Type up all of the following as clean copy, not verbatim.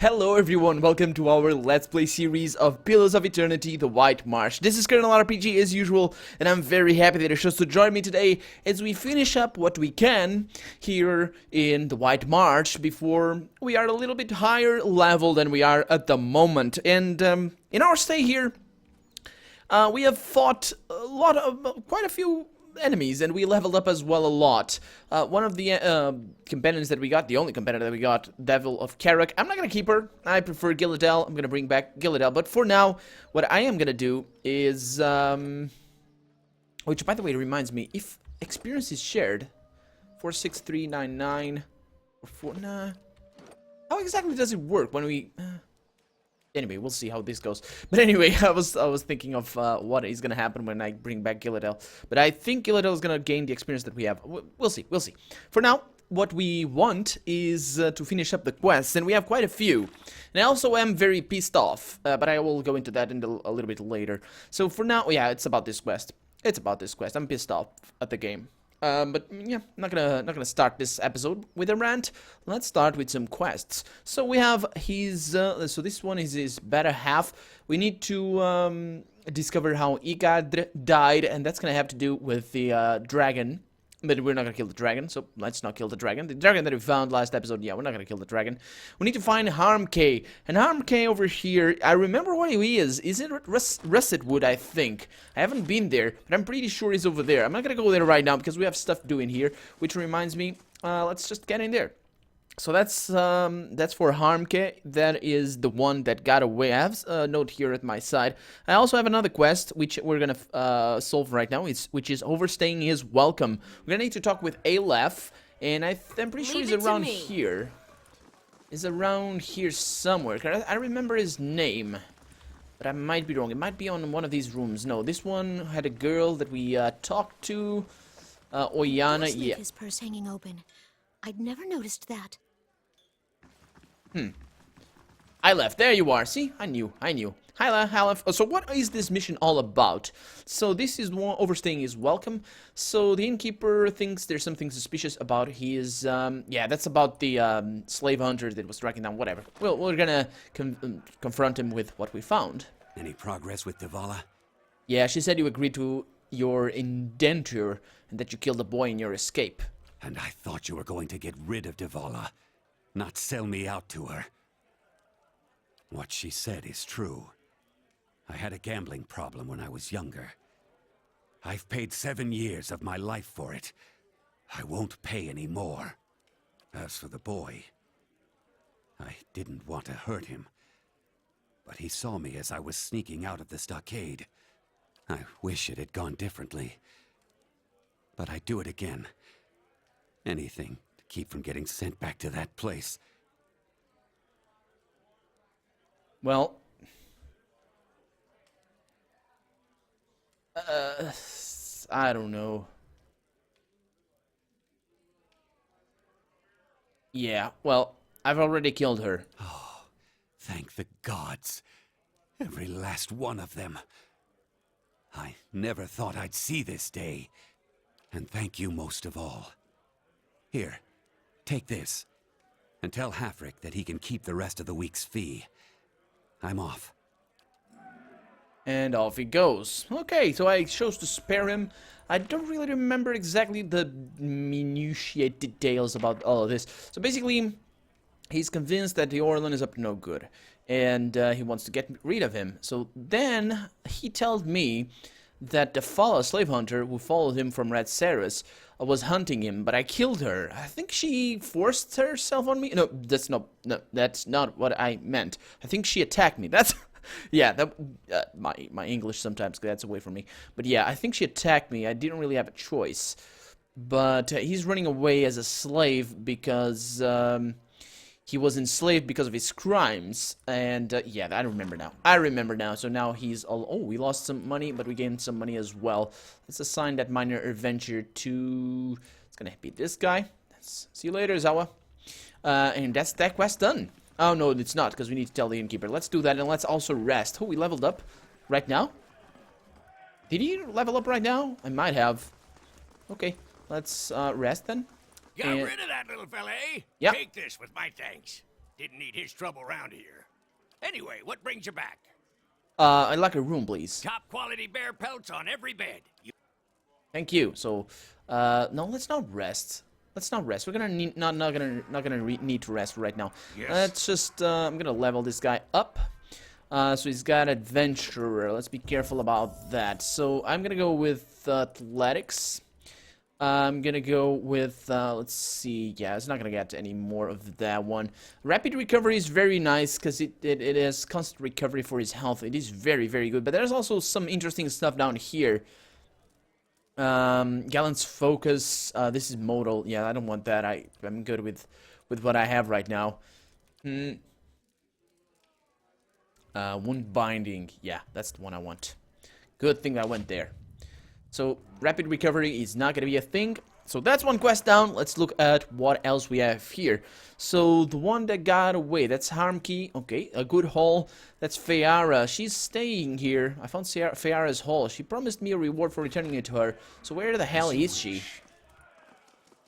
Hello everyone, welcome to our Let's Play series of Pillars of Eternity, The White Marsh. This is Colonel RPG as usual, and I'm very happy that you chose to join me today as we finish up what we can here in The White Marsh before we are a little bit higher level than we are at the moment. And in our stay here, we have fought quite a few enemies, and we leveled up as well a lot. One of the companions that we got, the only companion that we got, Devil of Caroc. I'm not gonna keep her. I prefer Gilladel. I'm gonna bring back Gilladel. But for now, what I am gonna do is, which by the way reminds me, if experience is shared, 46399 or 4, nah. How exactly does it work when we? Anyway, we'll see how this goes. But anyway, I was thinking of what is gonna happen when I bring back Gilladel. But I think Gilladel is gonna gain the experience that we have. We'll see. We'll see. For now, what we want is to finish up the quests, and we have quite a few. And I also am very pissed off, but I will go into that a little bit later. So for now, yeah, it's about this quest. It's about this quest. I'm pissed off at the game. But yeah, not gonna start this episode with a rant. Let's start with some quests. So we have his. So this one is his better half. We need to discover how Igadr died, and that's gonna have to do with the dragon. But we're not gonna kill the dragon, so let's not kill the dragon. The dragon that we found last episode, yeah, we're not gonna kill the dragon. We need to find Harmkay. And Harmkay over here, I remember where he is. Is it Russet Wood, I think. I haven't been there, but I'm pretty sure he's over there. I'm not gonna go there right now because we have stuff doing here, which reminds me, let's just get in there. So that's for Harmkay. That is the one that got away. I have a note here at my side. I also have another quest which we're gonna solve right now. Which is overstaying is welcome. We're gonna need to talk with Aleph, and I'm pretty sure he's around here. He's around here somewhere. I remember his name, but I might be wrong. It might be on one of these rooms. No, this one had a girl that we talked to. Oyana. Yeah. His purse hanging open. I'd never noticed that. Aleph, there you are. See? I knew. Hi, Aleph. So what is this mission all about? So this is one overstaying is welcome. So the innkeeper thinks there's something suspicious about his, yeah, that's about the slave hunter that was tracking down, whatever. Well, we're gonna confront him with what we found. Any progress with Devala? Yeah, she said you agreed to your indenture and that you killed a boy in your escape. And I thought you were going to get rid of Devala, not sell me out to her. What she said is true. I had a gambling problem when I was younger. I've paid 7 years of my life for it. I won't pay any more. As for the boy, I didn't want to hurt him. But he saw me as I was sneaking out of the stockade. I wish it had gone differently. But I'd do it again. Anything to keep from getting sent back to that place. Well, I don't know. Yeah, well, I've already killed her. Oh, thank the gods. Every last one of them. I never thought I'd see this day. And thank you most of all. Here, take this, and tell Hafric that he can keep the rest of the week's fee. I'm off. And off he goes. Okay, so I chose to spare him. I don't really remember exactly the minutiae details about all of this. So basically, he's convinced that the Orlan is up to no good, and he wants to get rid of him. So then he tells me that the slave hunter who followed him from Red Saris was hunting him, but I killed her. I think she forced herself on me. No, that's not what I meant. I think she attacked me. That's yeah. That my English sometimes gets away from me. But yeah, I think she attacked me. I didn't really have a choice. But he's running away as a slave because he was enslaved because of his crimes, and yeah, I remember now. So now he's all, oh, we lost some money, but we gained some money as well. Let's assign that minor adventure to, it's gonna be this guy. See you later, Zawa. And that's that quest done. Oh, no, it's not, because we need to tell the innkeeper. Let's do that, and let's also rest. Oh, we leveled up right now? Did he level up right now? I might have. Okay, let's rest then. Got rid of that little fella, eh? Yep. Take this with my thanks. Didn't need his trouble around here. Anyway, what brings you back? I'd like a room, please. Top quality bear pelts on every bed. Thank you. So, no, let's not rest. Let's not rest. We're gonna need, not gonna need to rest right now. Yes. Let's just, I'm gonna level this guy up. So he's got adventurer. Let's be careful about that. So I'm gonna go with athletics. I'm gonna go with, let's see, yeah, it's not gonna get any more of that one. Rapid recovery is very nice, because it has constant recovery for his health. It is very, very good, but there's also some interesting stuff down here. Gallant's focus, this is modal, yeah, I don't want that. I'm good with what I have right now. Wound binding, yeah, that's the one I want. Good thing I went there. So, rapid recovery is not gonna be a thing. So that's one quest down. Let's look at what else we have here. So, the one that got away, that's Harmkey. Okay, a good haul. That's Eora. She's staying here. I found Eora's haul. She promised me a reward for returning it to her. So where the hell is she?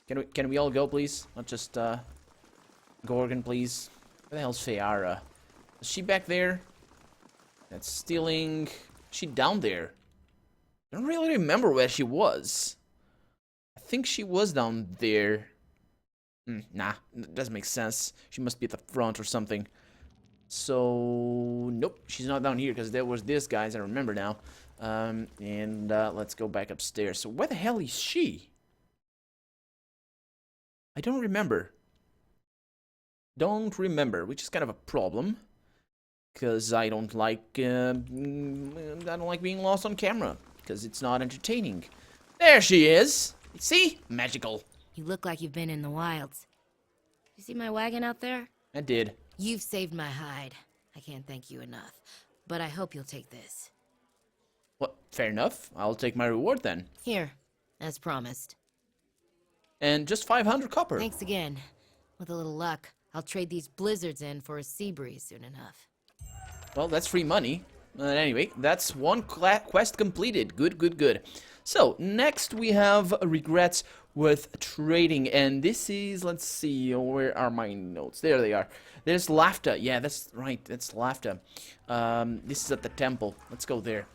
Can we all go, please? Not just, Gorgon, please. Where the hell's Eora? Is she back there? That's stealing... Is she down there? I don't really remember where she was. I think she was down there. Nah, that doesn't make sense. She must be at the front or something. So, nope, she's not down here because there was this guy, as I remember now. Let's go back upstairs. So where the hell is she? I don't remember. Don't remember, which is kind of a problem. Because I don't like being lost on camera. Because it's not entertaining. There she is. See? Magical. You look like you've been in the wilds. You see my wagon out there? I did. You've saved my hide. I can't thank you enough. But I hope you'll take this. Well, fair enough. I'll take my reward then. Here, as promised. And just 500 copper. Thanks again. With a little luck, I'll trade these blizzards in for a sea breeze soon enough. Well, that's free money. Anyway, that's one quest completed. Good, good, good. So, next we have regrets with trading. And this is, let's see, where are my notes? There they are. There's Laughter. Yeah, that's right. That's Laughter. This is at the temple. Let's go there.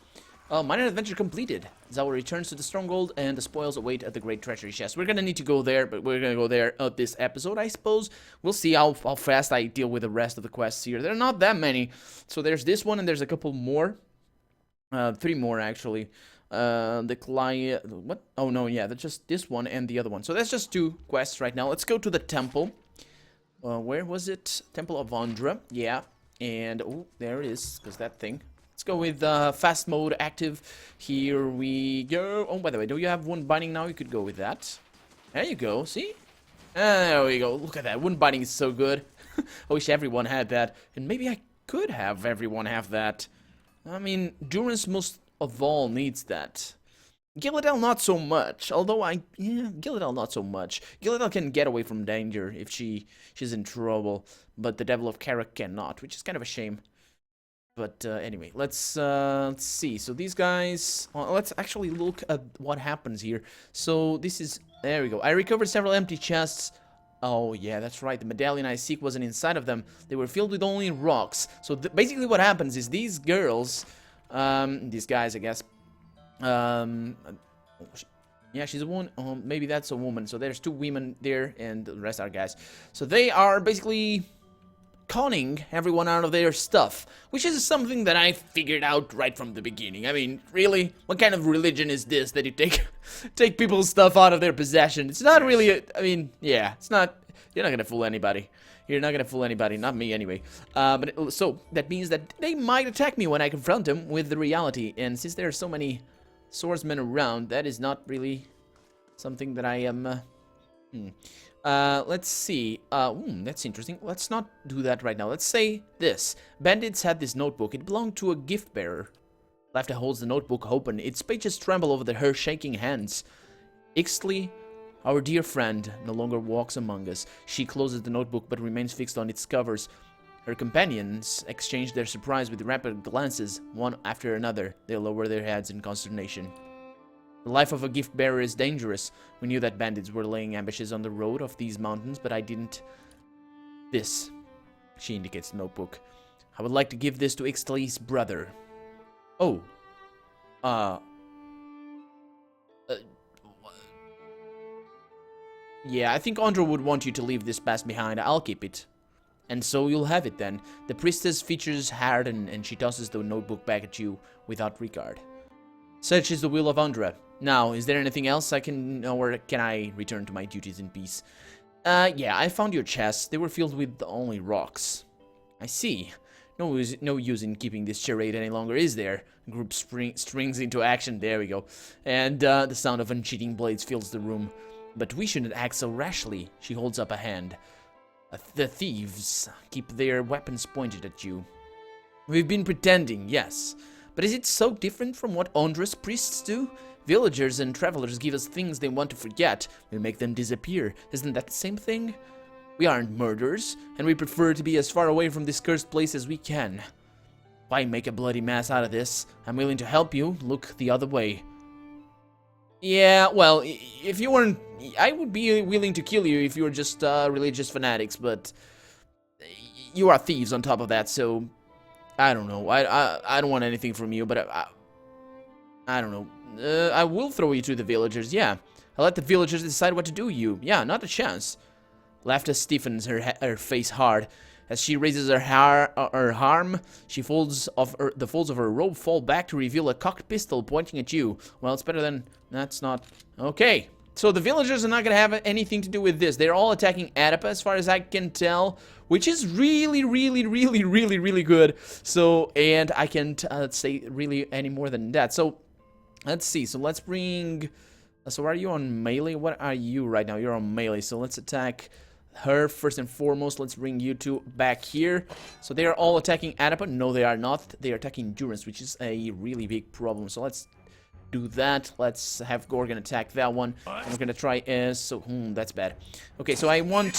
Minor adventure completed. Zawa returns to the stronghold and the spoils await at the great treasury chest. We're gonna need to go there, but we're gonna go there this episode, I suppose. We'll see how fast I deal with the rest of the quests here. There are not that many. So there's this one and there's a couple more. 3 more, actually. The client... What? Oh, no, yeah, that's just this one and the other one. So that's just 2 quests right now. Let's go to the temple. Where was it? Temple of Andra. Yeah. And, oh, there it is, because that thing... Let's go with fast mode active. Here we go. Oh, by the way, do you have wound binding now? You could go with that. There you go. See? There we go. Look at that. Wound binding is so good. I wish everyone had that. And maybe I could have everyone have that. I mean, Durance most of all needs that. Gilladel not so much. Although Gilladel not so much. Gilladel can get away from danger if she's in trouble. But the Devil of Caroc cannot, which is kind of a shame. But anyway, let's see. So these guys, let's actually look at what happens here. So this is, there we go. I recovered several empty chests. Oh yeah, that's right. The medallion I seek wasn't inside of them. They were filled with only rocks. So basically what happens is these girls, these guys, I guess. Yeah, she's a woman. Maybe that's a woman. So there's 2 women there, and the rest are guys. So they are basically conning everyone out of their stuff, which is something that I figured out right from the beginning. I mean, really, what kind of religion is this that you take people's stuff out of their possession? It's not really I mean, yeah, it's not. You're not gonna fool anybody. You're not gonna fool anybody, not me anyway. So that means that they might attack me when I confront them with the reality. And since there are so many swordsmen around, that is not really something that I am. Let's see. That's interesting. Let's not do that right now. Let's say this. Bandits had this notebook. It belonged to a gift bearer. Laughter holds the notebook open. Its pages tremble over her shaking hands. Ixtli, our dear friend, no longer walks among us. She closes the notebook but remains fixed on its covers. Her companions exchange their surprise with rapid glances, one after another. They lower their heads in consternation. The life of a gift bearer is dangerous. We knew that bandits were laying ambushes on the road of these mountains, but I didn't. This. She indicates the notebook. I would like to give this to Ixtali's brother. Oh. Yeah, I think Andro would want you to leave this past behind. I'll keep it. And so you'll have it then. The priestess features harden and she tosses the notebook back at you without regard. Such is the will of Andra. Now, is there anything else I can, or can I return to my duties in peace? Yeah, I found your chests. They were filled with only rocks. I see. No use in keeping this charade any longer, is there? Group strings into action. There we go. And the sound of unsheathing blades fills the room. But we shouldn't act so rashly. She holds up a hand. The thieves keep their weapons pointed at you. We've been pretending, yes. But is it so different from what Ondra's priests do? Villagers and travelers give us things they want to forget. We make them disappear. Isn't that the same thing? We aren't murderers, and we prefer to be as far away from this cursed place as we can. Why make a bloody mess out of this? I'm willing to help you. Look the other way. Yeah, well, if you weren't... I would be willing to kill you if you were just religious fanatics, but... You are thieves on top of that, so... I don't know. I don't want anything from you, but I don't know. I will throw you to the villagers, yeah. I'll let the villagers decide what to do you. Yeah, not a chance. Laughter stiffens her face hard. As she raises her arm, the folds of her robe fall back to reveal a cocked pistol pointing at you. Well, it's better than... That's not... Okay. So the villagers are not going to have anything to do with this. They're all attacking Adapa as far as I can tell. Which is really, really, really, really, really good. So, and I can't say really any more than that. So, let's see. So let's bring... So are you on melee? What are you right now? You're on melee. So let's attack... her first and foremost. Let's bring you two back here. So they are all attacking Adapa. No, they are not. They are attacking Endurance, which is a really big problem. So let's do that. Let's have Gorgon attack that one. And we're gonna try so that's bad. Okay, so I want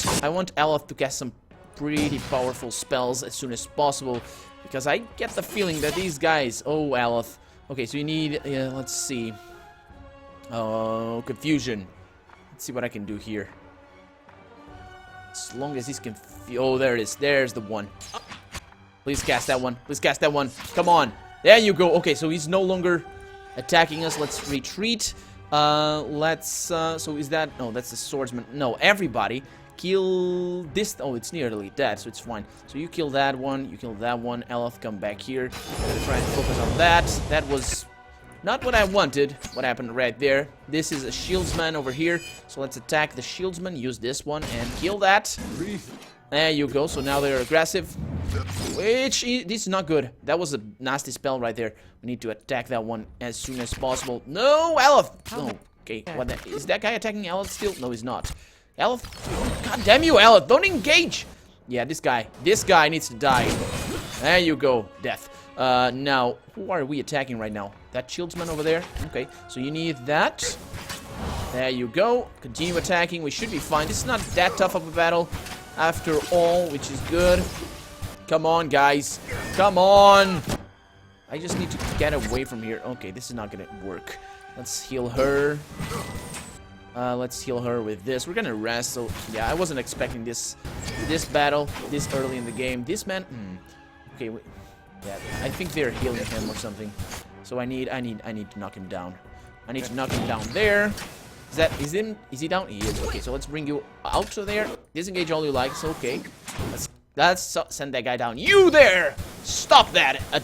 Aloth to cast some pretty powerful spells as soon as possible, because I get the feeling that these guys... Oh, Aloth. Okay, so you need let's see. Oh, confusion. Let's see what I can do here. As long as he's oh, there it is. There's the one. Please cast that one. Please cast that one. Come on. There you go. Okay, so he's no longer attacking us. Let's retreat. So is that... No, that's the swordsman. No, everybody kill this... Oh, it's nearly dead, so it's fine. So you kill that one. You kill that one. Aloth, come back here. I'm gonna try and focus on that. That was... not what I wanted. What happened right there? This is a shieldsman over here. So let's attack the shieldsman. Use this one and kill that. There you go. So now they're aggressive. This is not good. That was a nasty spell right there. We need to attack that one as soon as possible. No, Aloth! Oh, okay. What the, is that guy attacking Aloth still? No, he's not. Aloth? God damn you, Aloth! Don't engage! Yeah, this guy needs to die. There you go. Death. Now, who are we attacking right now? That shieldsman over there? Okay, so you need that. There you go. Continue attacking. We should be fine. This is not that tough of a battle after all, which is good. Come on, guys. Come on. I just need to get away from here. Okay, this is not gonna work. Let's heal her. Let's heal her with this. We're gonna rest, so yeah, I wasn't expecting this battle this early in the game. This man... Okay, yeah, I think they're healing him or something. So I need to knock him down. I need to knock him down there. Is he down? He is. Okay, so let's bring you out of there. Disengage all you like. So okay. Let's send that guy down. You there! Stop that at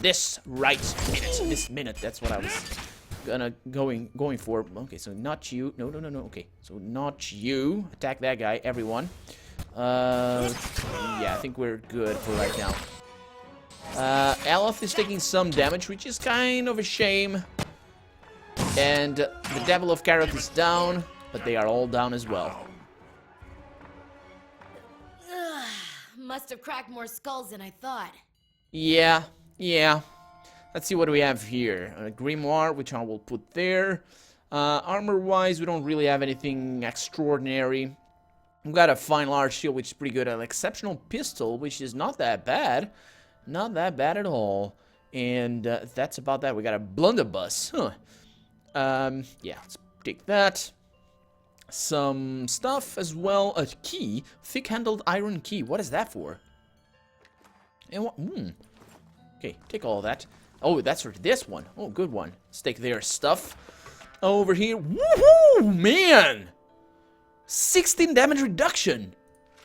this minute. That's what I was going for. Okay, so not you. No. Okay, so not you. Attack that guy, everyone. Yeah, I think we're good for right now. Aloth is taking some damage, which is kind of a shame. And the Devil of Caroc is down, but they are all down as well. Must have cracked more skulls than I thought. Yeah. Let's see what we have here. A Grimoire, which I will put there. Armor-wise, we don't really have anything extraordinary. We've got a fine large shield, which is pretty good. An exceptional pistol, which is not that bad. Not that bad at all. And that's about that. We got a blunderbuss. Yeah, let's take that. Some stuff as well. A key. Thick-handled iron key. What is that for? And what? Okay, take all that. Oh, that's for this one. Oh, good one. Let's take their stuff over here. Woohoo, man! 16 damage reduction.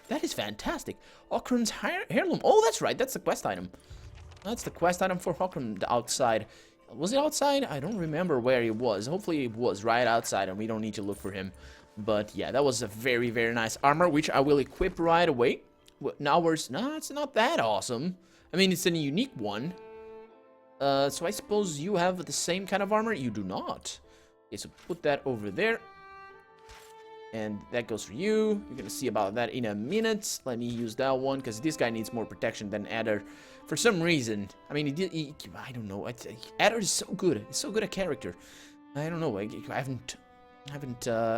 That is fantastic. Okrum's heirloom. Oh, that's right. That's the quest item. That's the quest item for Okrum outside. Was it outside? I don't remember where it was. Hopefully it was right outside and we don't need to look for him. But yeah, that was a very, very nice armor, which I will equip right away. Now it's not that awesome. I mean, it's a unique one. So I suppose you have the same kind of armor? You do not. Okay, so put that over there. And that goes for you. You're gonna see about that in a minute. Let me use that one, because this guy needs more protection than Adder. For some reason. I mean, I don't know. Adder is so good. He's so good a character. I don't know. I haven't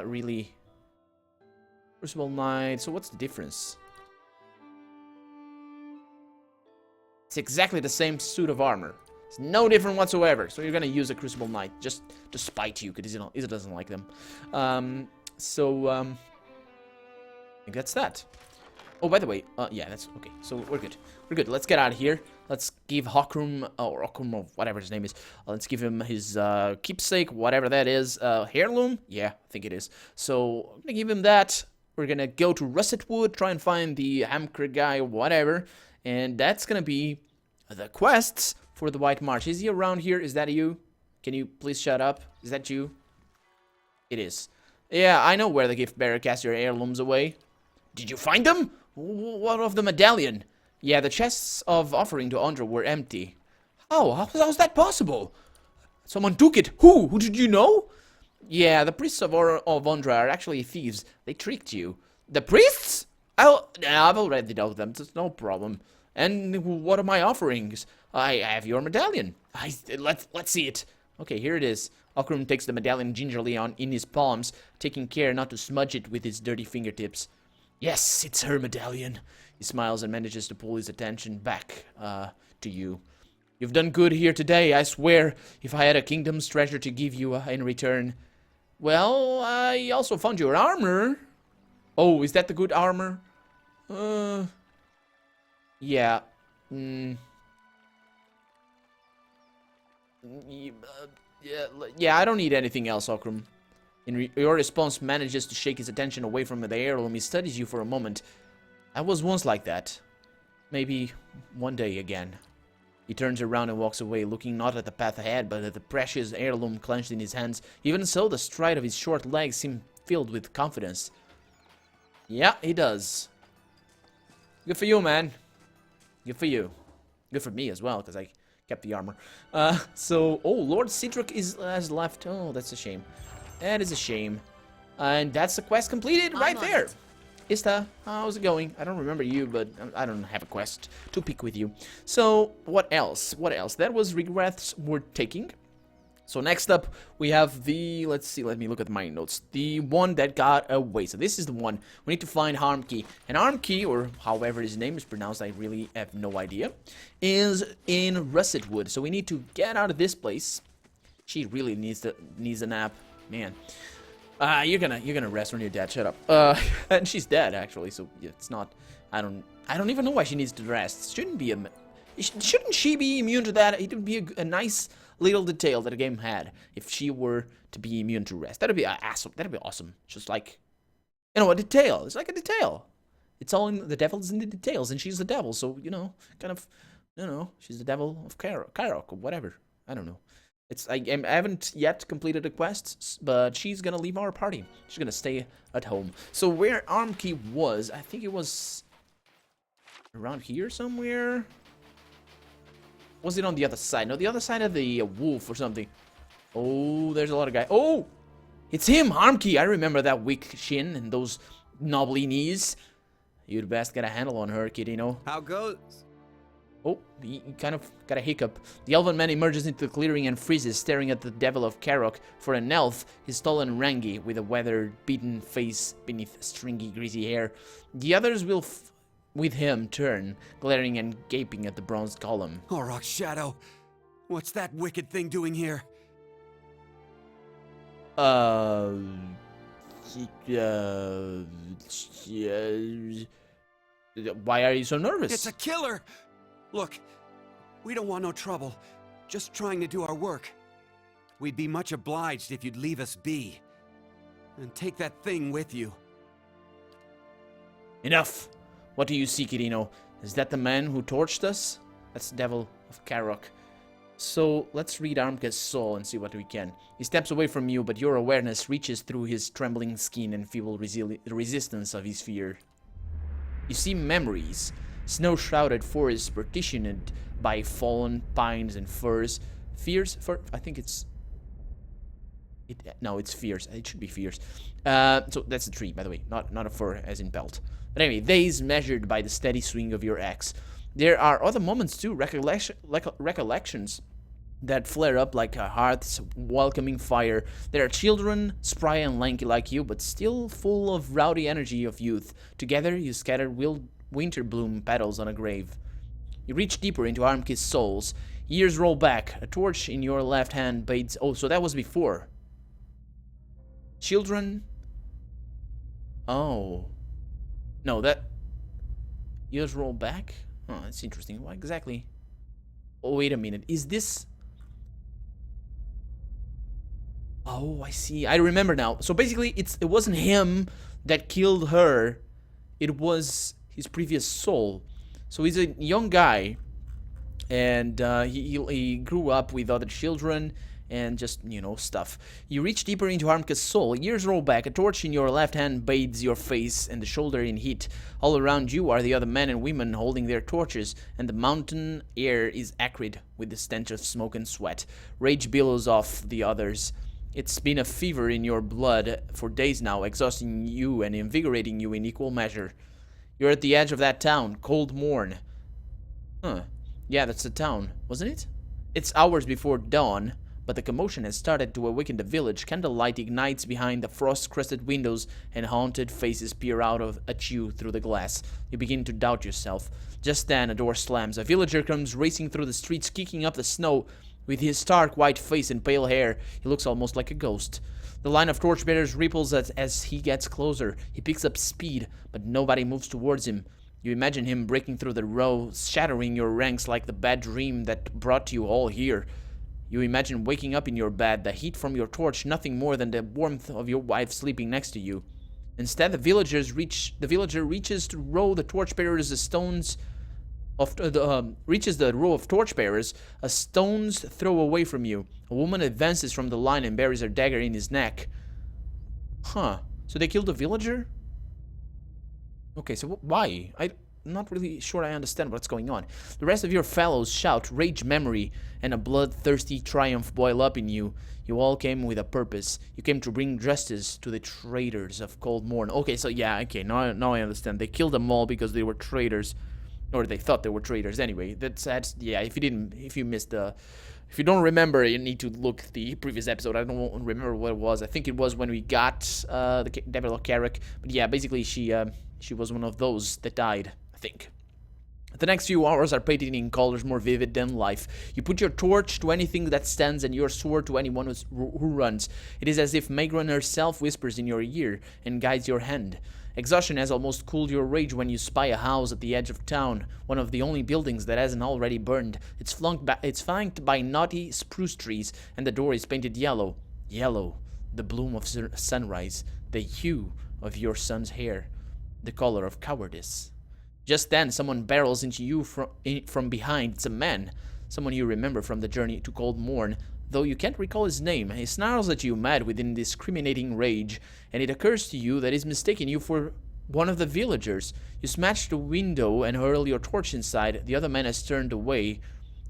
really... Crucible Knight. So what's the difference? It's exactly the same suit of armor. It's no different whatsoever. So you're gonna use a Crucible Knight just to spite you, because it doesn't like them. I think that's that. Oh, by the way, yeah, that's okay. So we're good. We're good. Let's get out of here. Let's give Okrum, or whatever his name is. Let's give him his keepsake, whatever that is. Heirloom? Yeah, I think it is. So I'm gonna give him that. We're gonna go to Russet Wood, try and find the Hamker guy, whatever. And that's gonna be the quests for the White March. Is he around here? Is that you? Can you please shut up? Is that you? It is. Yeah, I know where the gift bearer cast your heirlooms away. Did you find them? What of the medallion? Yeah, the chests of offering to Andra were empty. Oh, how's that possible? Someone took it. Who? Who did you know? Yeah, the priests of Andra are actually thieves. They tricked you. The priests? I've already dealt with them. It's no problem. And what are my offerings? I have your medallion. Let's see it. Okay, here it is. Okrum takes the medallion gingerly in his palms, taking care not to smudge it with his dirty fingertips. Yes, it's her medallion. He smiles and manages to pull his attention back to you. You've done good here today, I swear. If I had a kingdom's treasure to give you in return. Well, I also found your armor. Oh, is that the good armor? Yeah. Yeah, I don't need anything else, Okrum. Your response manages to shake his attention away from the heirloom. He studies you for a moment. I was once like that. Maybe one day again. He turns around and walks away, looking not at the path ahead, but at the precious heirloom clenched in his hands. Even so, the stride of his short legs seemed filled with confidence. Yeah, he does. Good for you, man. Good for you. Good for me as well, because I kept the armor. Oh, Lord Cedric has left. Oh, that's a shame. That is a shame. And that's the quest completed right there. Ista, how's it going? I don't remember you, but I don't have a quest to pick with you. So, what else? What else? That was regrets worth taking. So next up, we have the, let's see, let me look at my notes. The one that got away. So this is the one. We need to find Harmkey. And Harmkey, or however his name is pronounced, I really have no idea, is in Russet Wood. So we need to get out of this place. She really needs a nap. Man. You're gonna rest when you're dead. Shut up. And she's dead actually, so yeah, it's not. I don't even know why she needs to rest. Shouldn't she be immune to that? It would be a nice little detail that a game had if she were to be immune to rest. That'd be awesome. That'd be awesome. Just like, you know, a detail. It's like a detail. It's all in the devil's in the details, and she's the devil. So kind of, she's the devil of Caroc or whatever. I don't know. I haven't yet completed the quests, but she's gonna leave our party. She's gonna stay at home. So where Harmkey was, I think it was around here somewhere. Was it on the other side? No, the other side of the wolf or something. Oh, there's a lot of guys. Oh, it's him, Harmkey. I remember that weak shin and those knobbly knees. You'd best get a handle on her, kid, How goes? Oh, he kind of got a hiccup. The elven man emerges into the clearing and freezes, staring at the devil of Caroc. For an elf, he's tall and rangy, with a weather-beaten face beneath stringy, greasy hair. The others will, with him, turn, glaring and gaping at the bronze column. Oroc's shadow. What's that wicked thing doing here? Why are you so nervous? It's a killer! Look, we don't want no trouble. Just trying to do our work. We'd be much obliged if you'd leave us be. And take that thing with you. Enough! What do you see, Kirino? Is that the man who torched us? That's the devil of Caroc. So, let's read Armka's soul and see what we can. He steps away from you, but your awareness reaches through his trembling skin and feeble resistance of his fear. You see memories. Snow-shrouded forests partitioned by fallen pines and firs. I think it's... No, it's fierce. It should be fierce. So that's a tree, by the way, not a fir as in pelt. But anyway, days measured by the steady swing of your axe. There are other moments too, recollections that flare up like a hearth's welcoming fire. There are children, spry and lanky like you, but still full of rowdy energy of youth. Together, you scatter winter bloom petals on a grave. You reach deeper into Armki's souls. Years roll back. A torch in your left hand bathes... Oh, so that was before. Children. Oh. No, that... Years roll back? Oh, that's interesting. What exactly? Oh, wait a minute. Is this... Oh, I see. I remember now. So basically, it wasn't him that killed her. It was his previous soul. So he's a young guy. And he grew up with other children. And just, you know, stuff. You reach deeper into Armka's soul. Years roll back. A torch in your left hand bathes your face and the shoulder in heat. All around you are the other men and women holding their torches, and the mountain air is acrid with the stench of smoke and sweat. Rage billows off the others. It's been a fever in your blood for days now, exhausting you and invigorating you in equal measure. You're at the edge of that town, Cold Morn. Huh. Yeah, that's the town, wasn't it? It's hours before dawn. But the commotion has started to awaken the village. Candlelight ignites behind the frost-crusted windows, and haunted faces peer out at you through the glass. You begin to doubt yourself. Just then, a door slams. A villager comes racing through the streets, kicking up the snow. With his stark white face and pale hair, he looks almost like a ghost. The line of torchbearers ripples as he gets closer. He picks up speed, but nobody moves towards him. You imagine him breaking through the row, shattering your ranks like the bad dream that brought you all here. You imagine waking up in your bed, the heat from your torch nothing more than the warmth of your wife sleeping next to you. Instead, the villager reaches to row the torchbearers reaches the row of torchbearers a stone's throw away from you. A woman advances from the line and buries her dagger in his neck. Huh. So they killed the villager? Okay, so why? I'm not really sure I understand what's going on. The rest of your fellows shout, rage memory, and a bloodthirsty triumph boil up in you. You all came with a purpose. You came to bring justice to the traitors of Cold Morn. Okay, so yeah, okay, now I understand. They killed them all because they were traitors. Or they thought they were traitors. Anyway, that's yeah, if you don't remember, you need to look at the previous episode. I don't remember what it was. I think it was when we got the Devil of Caroc. But yeah, basically she was one of those that died, I think. The next few hours are painted in colors more vivid than life. You put your torch to anything that stands and your sword to anyone who runs. It is as if Magron herself whispers in your ear and guides your hand. Exhaustion has almost cooled your rage when you spy a house at the edge of town, one of the only buildings that hasn't already burned. It's flanked by knotty spruce trees, and the door is painted yellow. Yellow, the bloom of sunrise, the hue of your son's hair, the color of cowardice. Just then, someone barrels into you from behind. It's a man, someone you remember from the journey to Cold Morn, though you can't recall his name. He snarls at you, mad with indiscriminating rage, and it occurs to you that he's mistaken you for one of the villagers. You smash the window and hurl your torch inside. The other man has turned away.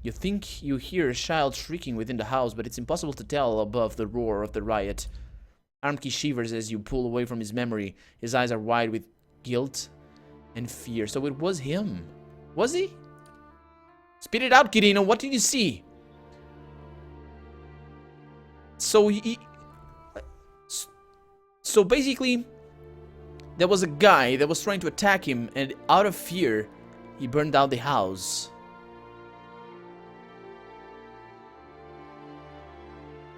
You think you hear a child shrieking within the house, but it's impossible to tell above the roar of the riot. Armki shivers as you pull away from his memory. His eyes are wide with guilt and fear. So it was him. Was he? Spit it out, Kirino. What did you see? So so basically, there was a guy that was trying to attack him, and out of fear, he burned down the house.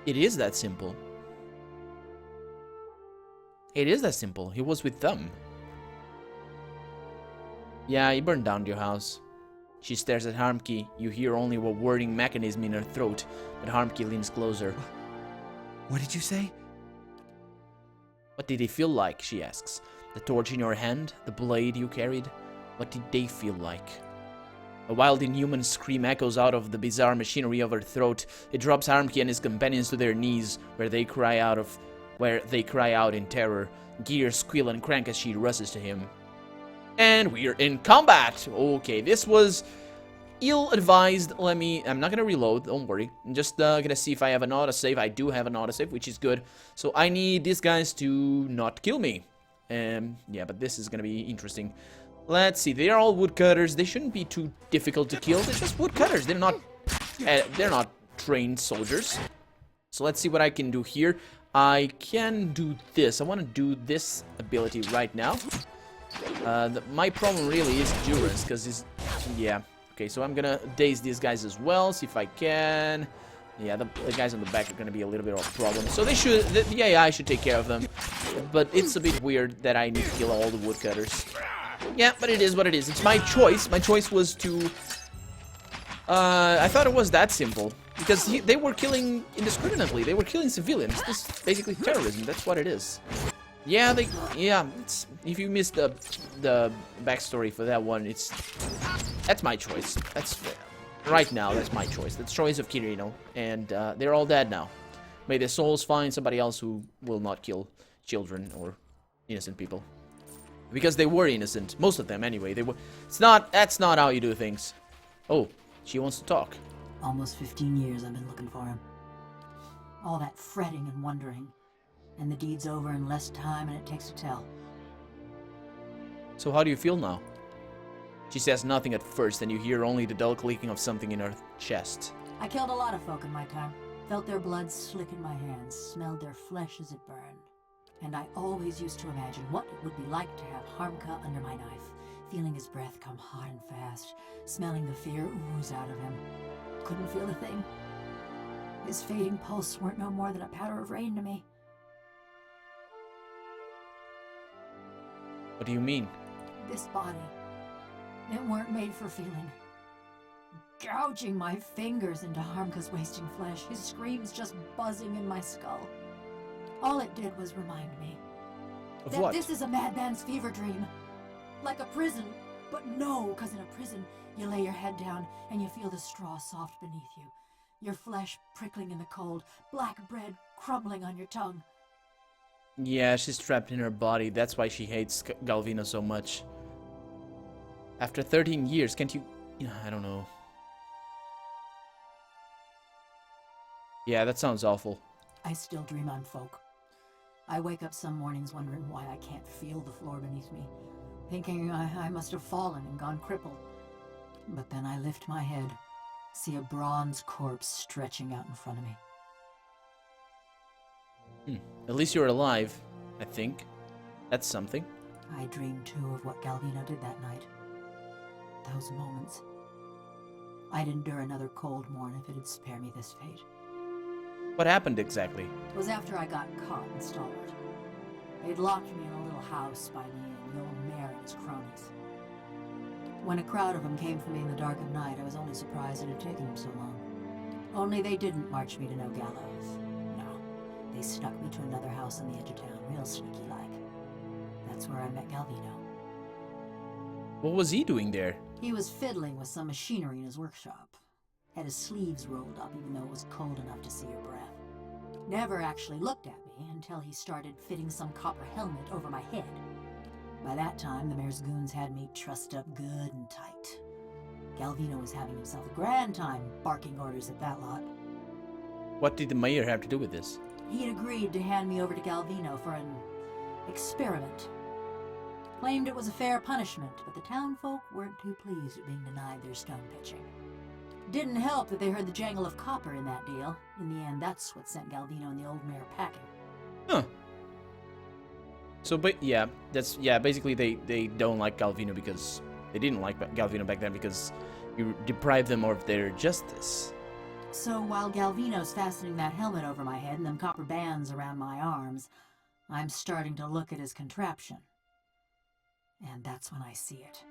It is that simple. It is that simple. He was with them. Yeah, he burned down your house. She stares at Harmki. You hear only a whirring mechanism in her throat, but Harmki leans closer. What did you say? What did they feel like? She asks. The torch in your hand? The blade you carried? What did they feel like? A wild inhuman scream echoes out of the bizarre machinery of her throat. It drops Harmki and his companions to their knees, where they cry out in terror. Gears squeal and crank as she rushes to him. And we're in combat! Okay, this was ill-advised. I'm not gonna reload, don't worry. I'm just gonna see if I have an autosave. I do have an autosave, which is good. So I need these guys to not kill me. Yeah, but this is gonna be interesting. Let's see, they're all woodcutters. They shouldn't be too difficult to kill. They're just woodcutters. They're not trained soldiers. So let's see what I can do here. I can do this. I want to do this ability right now. My problem really is endurance, because he's... Yeah. Okay, so I'm gonna daze these guys as well, see if I can... Yeah, the guys on the back are gonna be a little bit of a problem. So they should... The AI should take care of them. But it's a bit weird that I need to kill all the woodcutters. Yeah, but it is what it is. It's my choice. My choice was to... I thought it was that simple. Because they were killing indiscriminately. They were killing civilians. This is basically terrorism. That's what it is. Yeah, if you missed the backstory for that one, that's my choice. That's right now. That's my choice. That's choice of Kirino, and they're all dead now. May their souls find somebody else who will not kill children or innocent people, because they were innocent. Most of them, anyway. They were. That's not how you do things. Oh, she wants to talk. Almost 15 years I've been looking for him. All that fretting and wondering. And the deed's over in less time than it takes to tell. So how do you feel now? She says nothing at first, and you hear only the dull clicking of something in her chest. I killed a lot of folk in my time. Felt their blood slick in my hands, smelled their flesh as it burned. And I always used to imagine what it would be like to have Harmka under my knife, feeling his breath come hot and fast, smelling the fear ooze out of him. Couldn't feel a thing. His fading pulse weren't no more than a powder of rain to me. What do you mean? This body, it weren't made for feeling. Gouging my fingers into Harmka's wasting flesh, his screams just buzzing in my skull. All it did was remind me Of that what? this is a madman's fever dream. Like a prison, but no, because in a prison, you lay your head down and you feel the straw soft beneath you. Your flesh prickling in the cold, black bread crumbling on your tongue. Yeah, she's trapped in her body. That's why she hates Galvino so much. After 13 years, can't you... I don't know. Yeah, that sounds awful. I still dream I'm folk. I wake up some mornings wondering why I can't feel the floor beneath me, thinking I must have fallen and gone crippled. But then I lift my head, see a bronze corpse stretching out in front of me. At least you're alive, I think. That's something. I dreamed too of what Galvino did that night. Those moments. I'd endure another cold morn if it'd spare me this fate. What happened exactly? It was after I got caught and stalled. They'd locked me in a little house by the inn, the old mayor and his cronies. When a crowd of them came for me in the dark of night, I was only surprised it had taken them so long. Only they didn't march me to no gallows. They snuck me to another house on the edge of town, real sneaky-like. That's where I met Galvino. What was he doing there? He was fiddling with some machinery in his workshop. Had his sleeves rolled up even though it was cold enough to see your breath. Never actually looked at me until he started fitting some copper helmet over my head. By that time, the mayor's goons had me trussed up good and tight. Galvino was having himself a grand time barking orders at that lot. What did the mayor have to do with this? He'd agreed to hand me over to Galvino for an experiment. Claimed it was a fair punishment, but the townfolk weren't too pleased at being denied their stone pitching. Didn't help that they heard the jangle of copper in that deal. In the end, that's what sent Galvino and the old mayor packing. Huh. So, but yeah, basically they don't like Galvino because they didn't like Galvino back then because you deprived them of their justice. So while Galvino's fastening that helmet over my head and them copper bands around my arms, I'm starting to look at his contraption. And that's when I see it.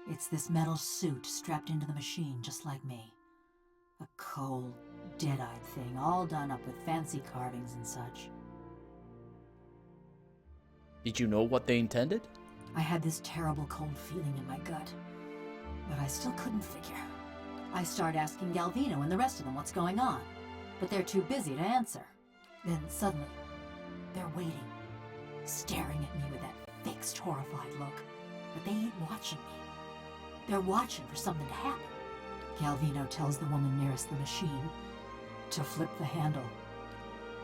It's this metal suit strapped into the machine, just like me. A cold, dead-eyed thing, all done up with fancy carvings and such. Did you know what they intended? I had this terrible cold feeling in my gut, but I still couldn't figure. I start asking Galvino and the rest of them what's going on, but they're too busy to answer. Then suddenly, they're waiting, staring at me with that fixed, horrified look. But they ain't watching me. They're watching for something to happen. Galvino tells the woman nearest the machine to flip the handle.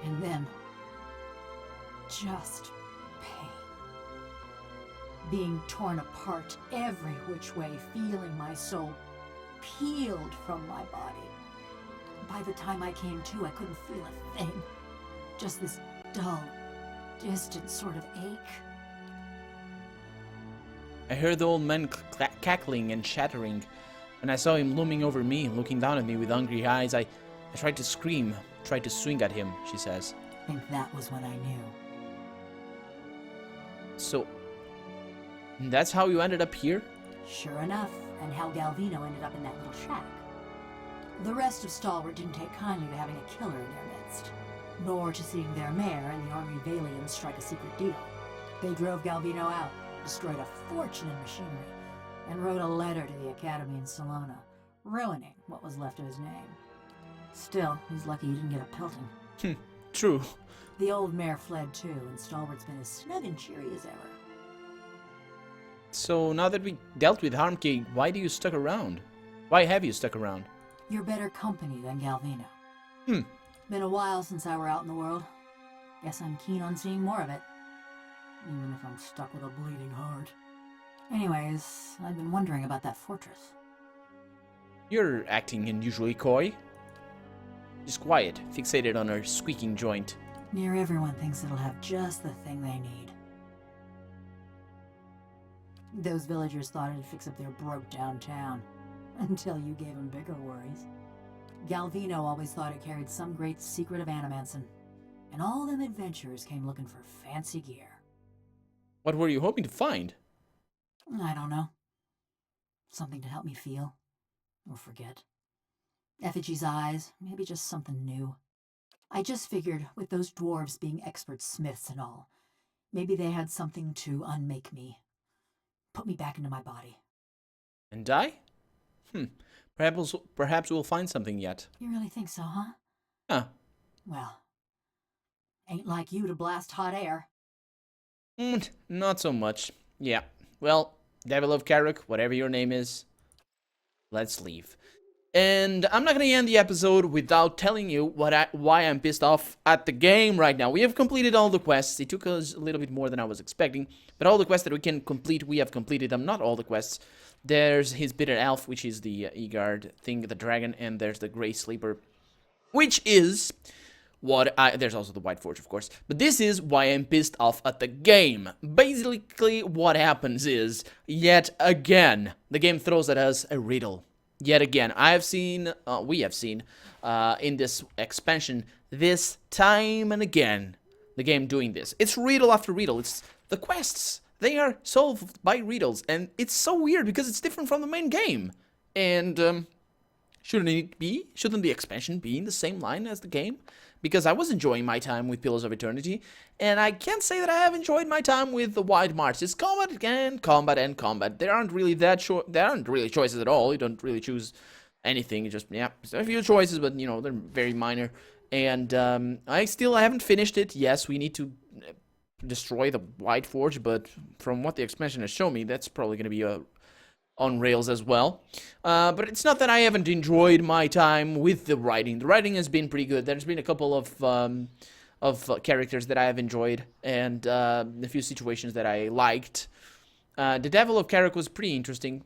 And then, just pain. Being torn apart every which way, feeling my soul peeled from my body. By the time I came to, I couldn't feel a thing. Just this dull, distant sort of ache. I heard the old man cackling and chattering. When I saw him looming over me, looking down at me with hungry eyes, I tried to scream, tried to swing at him, she says. I think that was when I knew. So, that's how you ended up here? Sure enough, and how Galvino ended up in that little shack. The rest of Stalwart didn't take kindly to having a killer in their midst, nor to seeing their mayor and the army Valians strike a secret deal. They drove Galvino out, destroyed a fortune in machinery, and wrote a letter to the Academy in Salona, ruining what was left of his name. Still, he's lucky he didn't get a pelting. True. The old mayor fled too, and Stalwart's been as snug and cheery as ever. So now that we dealt with Harmkey, why do you stuck around? Why have you stuck around? You're better company than Galvino. Hmm. Been a while since I were out in the world. Guess I'm keen on seeing more of it. Even if I'm stuck with a bleeding heart. Anyways, I've been wondering about that fortress. You're acting unusually coy. Just quiet, fixated on her squeaking joint. Near everyone thinks it'll have just the thing they need. Those villagers thought it'd fix up their broke-down town. Until you gave them bigger worries. Galvino always thought it carried some great secret of Animanson. And all them adventurers came looking for fancy gear. What were you hoping to find? I don't know. Something to help me feel. Or forget. Effigy's eyes, maybe just something new. I just figured, with those dwarves being expert smiths and all, maybe they had something to unmake me. Put me back into my body. And die? Perhaps we'll find something yet. You really think so, huh? Huh. Well, ain't like you to blast hot air. Not so much. Yeah. Well, Devil of Caroc, whatever your name is, let's leave. And I'm not gonna end the episode without telling you why I'm pissed off at the game right now. We have completed all the quests. It took us a little bit more than I was expecting, but all the quests that we can complete, we have completed them. Not all the quests. There's his bitter elf, which is the Egard thing, the dragon, and there's the Grey Sleeper, which is what there's also the White Forge, of course, but this is why I'm pissed off at the game. Basically, what happens is, yet again, the game throws at us a riddle. Yet again, we have seen in this expansion, this time and again, the game doing this. It's riddle after riddle. It's the quests. They are solved by riddles, and it's so weird because it's different from the main game. And shouldn't the expansion be in the same line as the game? Because I was enjoying my time with Pillars of Eternity, and I can't say that I have enjoyed my time with the White March. It's combat and combat and combat. There aren't really choices at all. You don't really choose anything. You just, yeah, a few choices, but you know, they're very minor. And I haven't finished it. Yes, we need to destroy the White Forge, but from what the expansion has shown me, that's probably going to be on rails as well. But it's not that I haven't enjoyed my time with the writing. The writing has been pretty good. There's been a couple of characters that I have enjoyed, and a few situations that I liked. The Devil of Caroc was pretty interesting,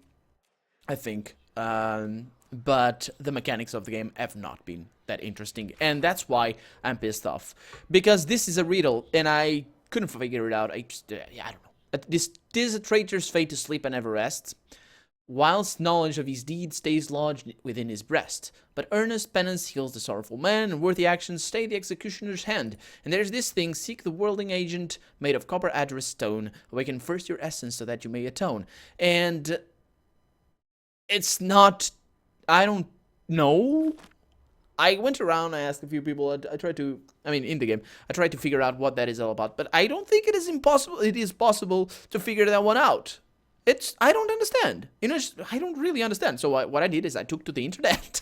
I think. But the mechanics of the game have not been that interesting, and that's why I'm pissed off. Because this is a riddle, and I couldn't figure it out. I don't know. This is a traitor's fate to sleep and never rest, whilst knowledge of his deed stays lodged within his breast. But earnest penance heals the sorrowful man, and worthy actions stay the executioner's hand. And there's this thing, seek the worldling agent, made of copper address stone. Awaken first your essence so that you may atone. And it's not... I don't know. I went around, I asked a few people, I tried to... I mean, in the game, I tried to figure out what that is all about, but I don't think it is impossible. It is possible to figure that one out. I don't understand. You know, I don't really understand. So what I did is I took to the internet.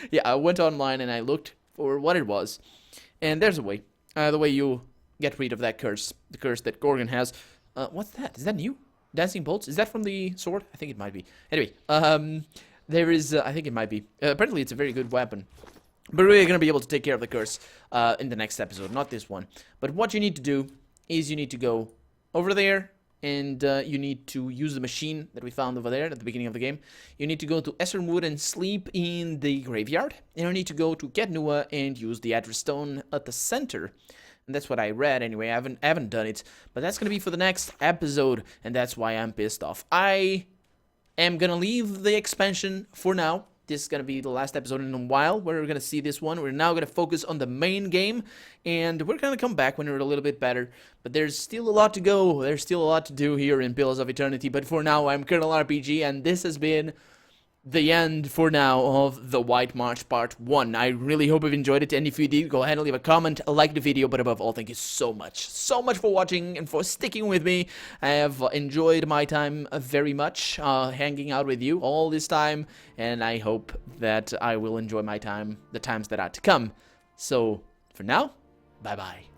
Yeah, I went online and I looked for what it was. And there's a way. The way you get rid of that curse. The curse that Gorgon has. What's that? Is that new? Dancing bolts? Is that from the sword? I think it might be. Anyway, there is... I think it might be. Apparently, it's a very good weapon. But we're going to be able to take care of the curse in the next episode, not this one. But what you need to do is you need to go over there, and you need to use the machine that we found over there at the beginning of the game. You need to go to Esserwood and sleep in the graveyard. And you need to go to Ketnua and use the address stone at the center. And that's what I read anyway. I haven't done it. But that's going to be for the next episode, and that's why I'm pissed off. I am going to leave the expansion for now. This is going to be the last episode in a while where we're going to see this one. We're now going to focus on the main game, and we're going to come back when we're a little bit better. But there's still a lot to go. There's still a lot to do here in Pillars of Eternity. But for now, I'm Colonel RPG, and this has been the end for now of the White March Part 1. I really hope you've enjoyed it, and if you did, go ahead and leave a comment, like the video, but above all, thank you so much for watching and for sticking with me. I have enjoyed my time very much, hanging out with you all this time, and I hope that I will enjoy my time, the times that are to come. So, for now, bye-bye.